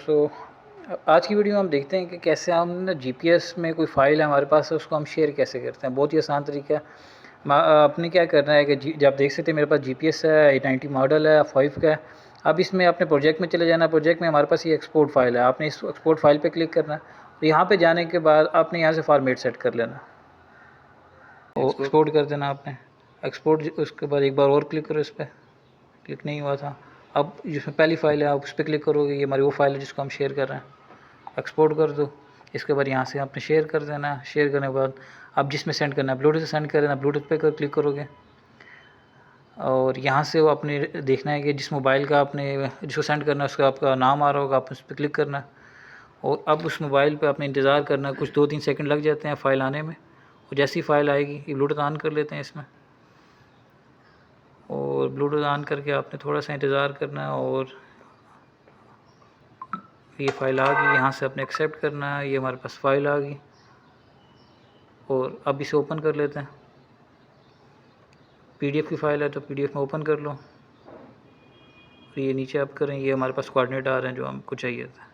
सो आज की वीडियो में हम देखते हैं कि कैसे हम ना जीपीएस में कोई फ़ाइल है हमारे पास है, उसको हम शेयर कैसे करते हैं। बहुत ही आसान तरीका है। आपने क्या करना है कि जब देख सकते हैं मेरे पास जीपीएस है, 890 मॉडल है, 5 का है। अब इसमें अपने प्रोजेक्ट में चले जाना। प्रोजेक्ट में हमारे पास ये एक्सपोर्ट फाइल है, आपने इस एक्सपोर्ट फाइल पे क्लिक करना है। तो यहाँ पे जाने के बाद आपने यहाँ से फॉर्मेट सेट कर लेना, वो एक्सपोर्ट कर देना आपने। एक्सपोर्ट उसके बाद एक बार और क्लिक करो, इस पर क्लिक नहीं हुआ था। अब जिसमें पहली फ़ाइल है आप उस पर क्लिक करोगे, ये हमारी वो फाइल है जिसको हम शेयर कर रहे हैं। एक्सपोर्ट कर दो। इसके बाद यहाँ से आपने शेयर कर देना है। शेयर करने के बाद अब जिसमें सेंड करना है, ब्लूटूथ से सेंड कर देना, ब्लूटूथ पे क्लिक करोगे और यहाँ से वो आपने देखना है कि जिस मोबाइल का आपने जिसको सेंड करना है उसका आपका नाम आ रहा होगा, आप उस पर क्लिक करना है। और अब उस मोबाइल पे आपने इंतज़ार करना है, कुछ 2-3 सेकंड लग जाते हैं फ़ाइल आने में। और जैसी फ़ाइल आएगी, ये ब्लूटूथ ऑन कर लेते हैं इसमें, और ब्लूटूथ ऑन करके आपने थोड़ा सा इंतज़ार करना है और ये फ़ाइल आ गई। यहाँ से आपने एक्सेप्ट करना है, ये हमारे पास फ़ाइल आ गई। और अब इसे ओपन कर लेते हैं। पीडीएफ की फ़ाइल है तो पीडीएफ में ओपन कर लो। ये नीचे आप करें, ये हमारे पास कोऑर्डिनेट आ रहे हैं जो हमको चाहिए था।